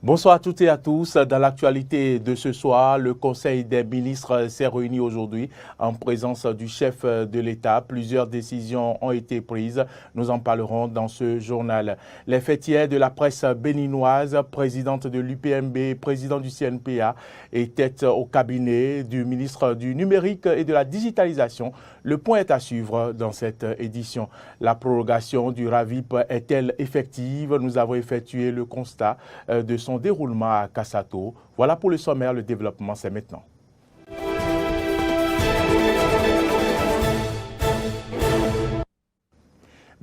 Bonsoir à toutes et à tous. Dans l'actualité de ce soir, le Conseil des ministres s'est réuni aujourd'hui en présence du chef de l'État. Plusieurs décisions ont été prises. Nous en parlerons dans ce journal. Les fêtières de la presse béninoise, présidente de l'UPMB, président du CNPA, étaient au cabinet du ministre du Numérique et de la Digitalisation. Le point est à suivre dans cette édition. La prorogation du RAVIP est-elle effective? Nous avons effectué le constat de son déroulement à Kassato. Voilà pour le sommaire, le développement c'est maintenant.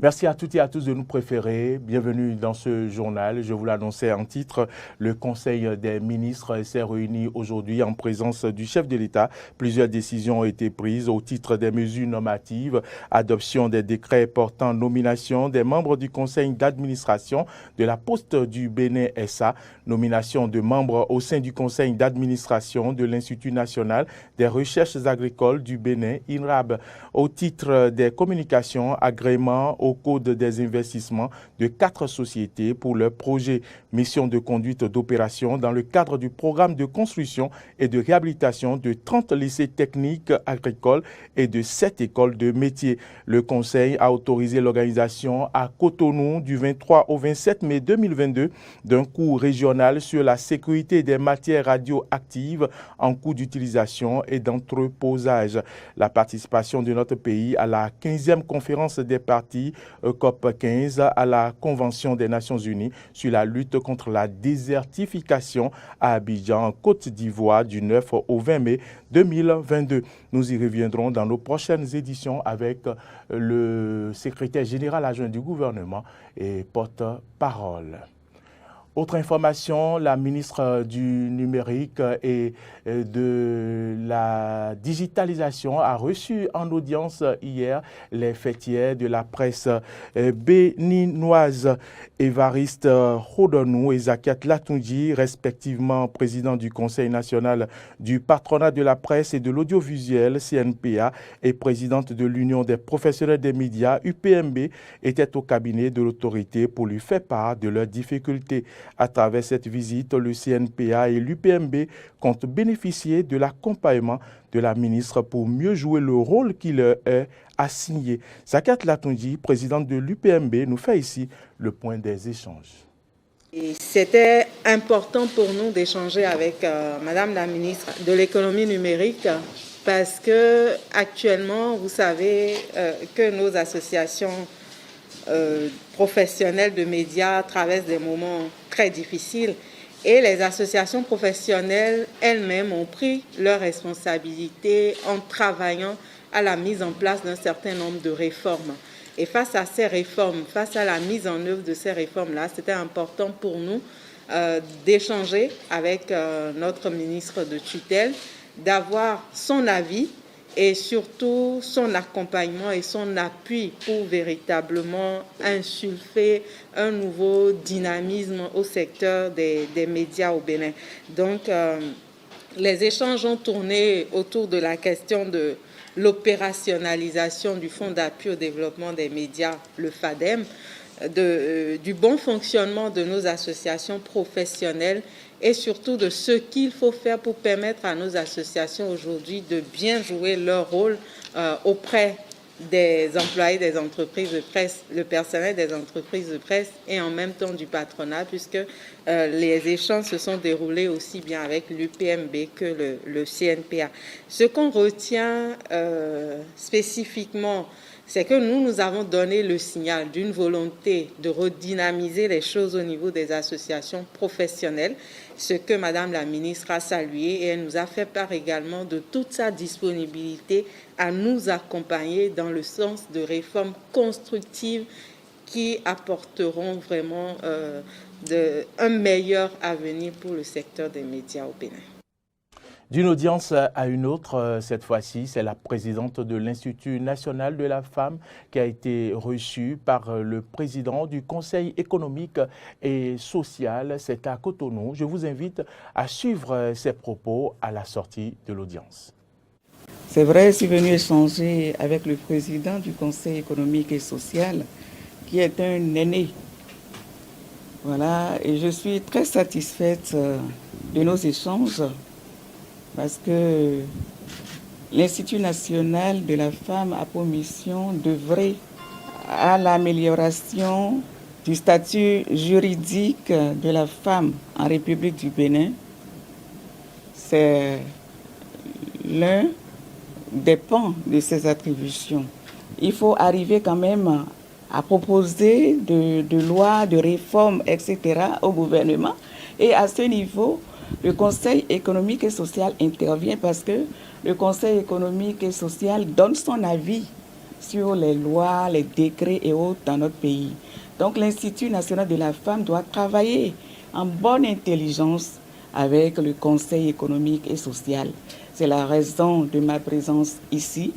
Merci à toutes et à tous de nous préférer. Bienvenue dans ce journal. Je vous l'annonçais en titre. Le Conseil des ministres s'est réuni aujourd'hui en présence du chef de l'État. Plusieurs décisions ont été prises au titre des mesures normatives. Adoption des décrets portant nomination des membres du conseil d'administration de la Poste du Bénin SA. Nomination de membres au sein du conseil d'administration de l'Institut national des recherches agricoles du Bénin, INRAB. Au titre des communications, agrément au code des investissements de 4 sociétés pour leur projet mission de conduite d'opération dans le cadre du programme de construction et de réhabilitation de 30 lycées techniques agricoles et de 7 écoles de métiers. Le Conseil a autorisé l'organisation à Cotonou du 23 au 27 mai 2022 d'un cours régional sur la sécurité des matières radioactives en cours d'utilisation et d'entreposage. La participation de notre pays à la 15e conférence des partis COP15 à la Convention des Nations Unies sur la lutte contre la désertification à Abidjan, en Côte d'Ivoire, du 9 au 20 mai 2022. Nous y reviendrons dans nos prochaines éditions avec le secrétaire général adjoint du gouvernement et porte-parole. Autre information, la ministre du Numérique et de la Digitalisation a reçu en audience hier les fêtières de la presse béninoise, Évariste Rodonou et Zakiat Latundji, respectivement président du Conseil national du patronat de la presse et de l'audiovisuel, CNPA, et présidente de l'Union des professionnels des médias, UPMB, étaient au cabinet de l'autorité pour lui faire part de leurs difficultés. À travers cette visite, le CNPA et l'UPMB comptent bénéficier de l'accompagnement de la ministre pour mieux jouer le rôle qui leur est assigné. Zakiat Latundji, présidente de l'UPMB, nous fait ici le point des échanges. C'était important pour nous d'échanger avec Madame la ministre de l'économie numérique parce que actuellement, vous savez que nos associations professionnels de médias traversent des moments très difficiles et les associations professionnelles elles-mêmes ont pris leurs responsabilités en travaillant à la mise en place d'un certain nombre de réformes. Et face à ces réformes, face à la mise en œuvre de ces réformes-là, c'était important pour nous d'échanger avec notre ministre de tutelle, d'avoir son avis et surtout son accompagnement et son appui pour véritablement insuffler un nouveau dynamisme au secteur des médias au Bénin. Donc, les échanges ont tourné autour de la question de l'opérationnalisation du Fonds d'appui au développement des médias, le FADEM, du bon fonctionnement de nos associations professionnelles et surtout de ce qu'il faut faire pour permettre à nos associations aujourd'hui de bien jouer leur rôle auprès des employés des entreprises de presse, le personnel des entreprises de presse et en même temps du patronat, puisque les échanges se sont déroulés aussi bien avec l'UPMB que le CNPA. Ce qu'on retient spécifiquement, c'est que nous avons donné le signal d'une volonté de redynamiser les choses au niveau des associations professionnelles, ce que Madame la ministre a salué et elle nous a fait part également de toute sa disponibilité à nous accompagner dans le sens de réformes constructives qui apporteront vraiment un meilleur avenir pour le secteur des médias au Bénin. D'une audience à une autre, cette fois-ci, c'est la présidente de l'Institut national de la femme qui a été reçue par le président du Conseil économique et social. C'est à Cotonou. Je vous invite à suivre ses propos à la sortie de l'audience. C'est vrai, je suis venu échanger avec le président du Conseil économique et social, qui est un aîné Voilà, et je suis très satisfaite de nos échanges parce que l'Institut national de la femme a pour mission d'œuvrer à l'amélioration du statut juridique de la femme en République du Bénin. C'est l'un des pans de ses attributions. Il faut arriver quand même à proposer de lois, de réformes, etc. au gouvernement. Et à ce niveau, le Conseil économique et social intervient parce que le Conseil économique et social donne son avis sur les lois, les décrets et autres dans notre pays. Donc l'Institut national de la femme doit travailler en bonne intelligence avec le Conseil économique et social. C'est la raison de ma présence ici.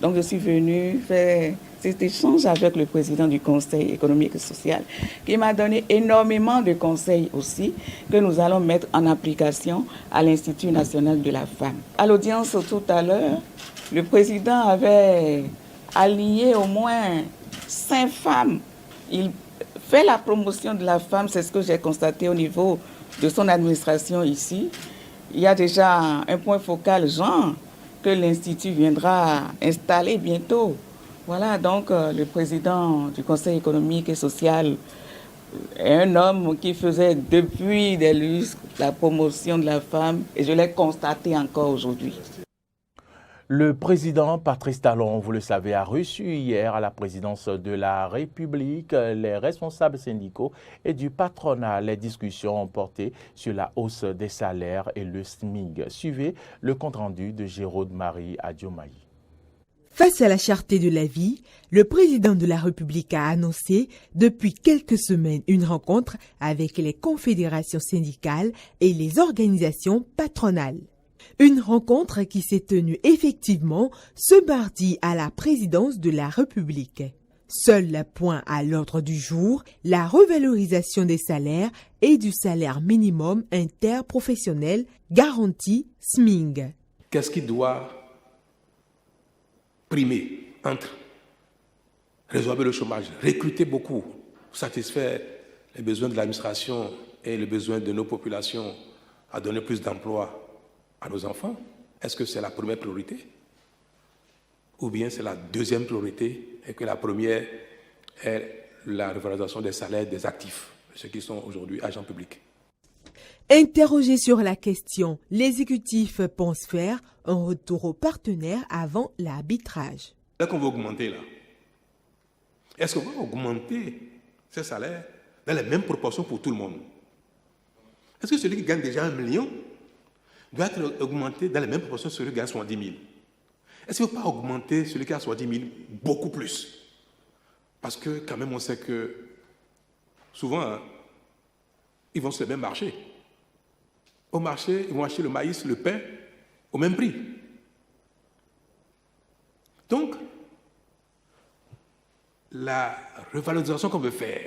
Donc je suis venue faire cet échange avec le président du Conseil économique et social qui m'a donné énormément de conseils aussi que nous allons mettre en application à l'Institut national de la femme. À l'audience tout à l'heure, le président avait aligné au moins 5 femmes. Il fait la promotion de la femme, c'est ce que j'ai constaté au niveau de son administration ici. Il y a déjà un point focal genre que l'Institut viendra installer bientôt. Voilà, donc le président du Conseil économique et social est un homme qui faisait depuis des lustres la promotion de la femme et je l'ai constaté encore aujourd'hui. Le président Patrice Talon, vous le savez, a reçu hier à la présidence de la République les responsables syndicaux et du patronat. Les discussions ont porté sur la hausse des salaires et le SMIC. Suivez le compte-rendu de Jérôme Marie Adiomaï. Face à la cherté de la vie, le président de la République a annoncé depuis quelques semaines une rencontre avec les confédérations syndicales et les organisations patronales. Une rencontre qui s'est tenue effectivement ce mardi à la présidence de la République. Seul point à l'ordre du jour, la revalorisation des salaires et du salaire minimum interprofessionnel garanti SMIC. Qu'est-ce qui doit primer entre résorber le chômage, recruter beaucoup, satisfaire les besoins de l'administration et les besoins de nos populations à donner plus d'emplois à nos enfants? Est-ce que c'est la première priorité? Ou bien c'est la deuxième priorité et que la première est la revalorisation des salaires des actifs, ceux qui sont aujourd'hui agents publics? Interrogé sur la question, l'exécutif pense faire un retour aux partenaires avant l'arbitrage. Dès qu'on va augmenter là, est-ce qu'on va augmenter ces salaires dans les mêmes proportions pour tout le monde? Est-ce que celui qui gagne déjà 1 million doit être augmenté dans les mêmes proportions que celui qui gagne 70 000? Est-ce qu'il ne faut pas augmenter celui qui a 70 000 beaucoup plus? Parce que quand même on sait que souvent, ils vont sur le même marché. Au marché, ils vont acheter le maïs, le pain, au même prix. Donc, la revalorisation qu'on veut faire,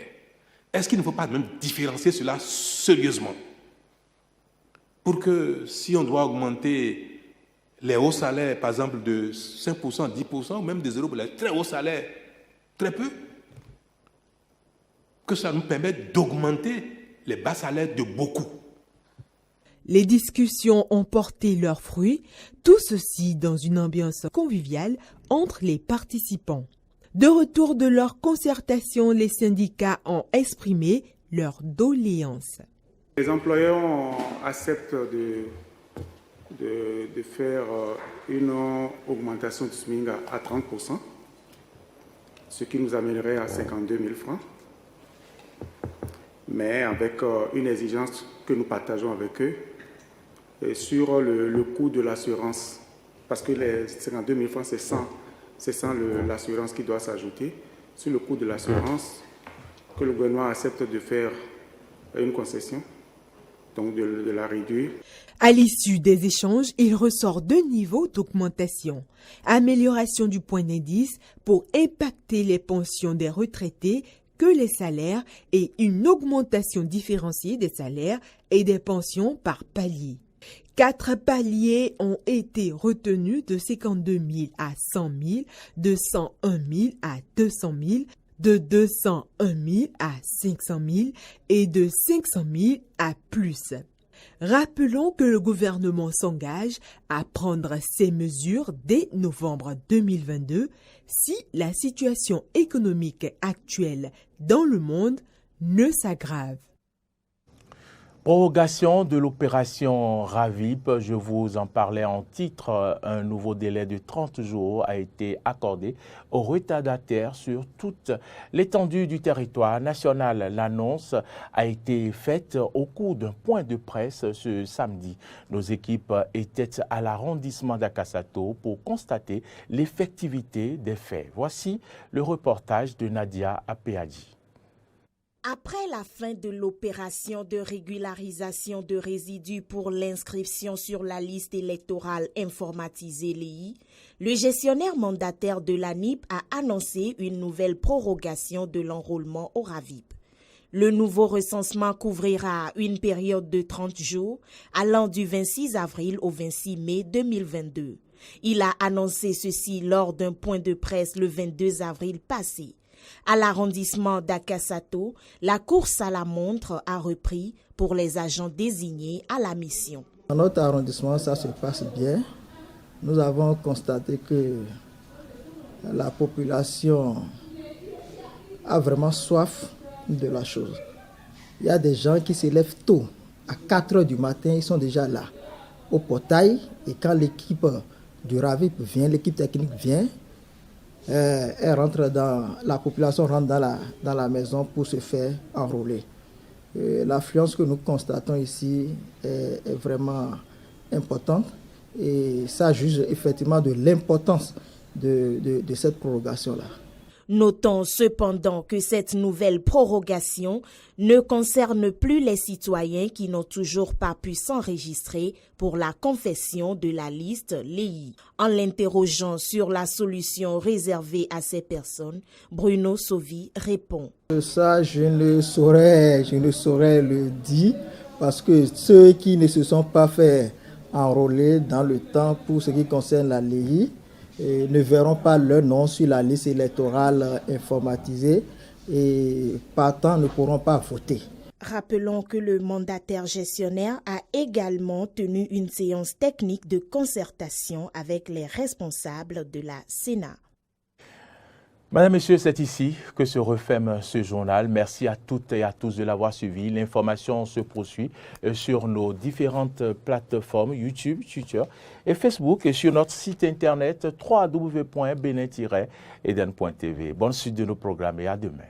est-ce qu'il ne faut pas même différencier cela sérieusement? Pour que si on doit augmenter les hauts salaires, par exemple de 5%, 10%, ou même de 0%, les très hauts salaires, très peu, que ça nous permette d'augmenter les bas salaires de beaucoup. Les discussions ont porté leurs fruits, tout ceci dans une ambiance conviviale entre les participants. De retour de leur concertation, les syndicats ont exprimé leur doléance. Les employeurs acceptent de faire une augmentation du SMIC à 30%, ce qui nous amènerait à 52 000 francs, mais avec une exigence que nous partageons avec eux sur le coût de l'assurance, parce que les 52 000 francs, c'est sans l'assurance qui doit s'ajouter, sur le coût de l'assurance, que le gouvernement accepte de faire une concession, donc de la réduire. À l'issue des échanges, il ressort 2 niveaux d'augmentation. Amélioration du point d'indice pour impacter les pensions des retraités que les salaires et une augmentation différenciée des salaires et des pensions par palier. 4 paliers ont été retenus de 52 000 à 100 000, de 101 000 à 200 000, de 201 000 à 500 000 et de 500 000 à plus. Rappelons que le gouvernement s'engage à prendre ces mesures dès novembre 2022 si la situation économique actuelle dans le monde ne s'aggrave. Prorogation de l'opération RAVIP, je vous en parlais en titre, un nouveau délai de 30 jours a été accordé aux retardataires sur toute l'étendue du territoire national. L'annonce a été faite au cours d'un point de presse ce samedi. Nos équipes étaient à l'arrondissement d'Akassato pour constater l'effectivité des faits. Voici le reportage de Nadia Apeadji. Après la fin de l'opération de régularisation de résidus pour l'inscription sur la liste électorale informatisée LEI, le gestionnaire mandataire de l'ANIP a annoncé une nouvelle prorogation de l'enrôlement au RAVIP. Le nouveau recensement couvrira une période de 30 jours allant du 26 avril au 26 mai 2022. Il a annoncé ceci lors d'un point de presse le 22 avril passé. À l'arrondissement d'Akassato, la course à la montre a repris pour les agents désignés à la mission. Dans notre arrondissement, ça se passe bien. Nous avons constaté que la population a vraiment soif de la chose. Il y a des gens qui se lèvent tôt, à 4 h du matin, ils sont déjà là, au portail. Et quand l'équipe du RAVIP vient, l'équipe technique vient, la population rentre dans la maison pour se faire enrôler. L'affluence que nous constatons ici est vraiment importante et ça juge effectivement de l'importance de cette prorogation-là. Notons cependant que cette nouvelle prorogation ne concerne plus les citoyens qui n'ont toujours pas pu s'enregistrer pour la confection de la liste LEI. En l'interrogeant sur la solution réservée à ces personnes, Bruno Sauvi répond. Ça, je ne saurais le dire parce que ceux qui ne se sont pas fait enrôler dans le temps pour ce qui concerne la LEI, ne verront pas leur nom sur la liste électorale informatisée et partant ne pourront pas voter. Rappelons que le mandataire gestionnaire a également tenu une séance technique de concertation avec les responsables de la Sénat. Madame, Messieurs, c'est ici que se referme ce journal. Merci à toutes et à tous de l'avoir suivi. L'information se poursuit sur nos différentes plateformes YouTube, Twitter et Facebook et sur notre site internet www.benin-eden.tv. Bonne suite de nos programmes et à demain.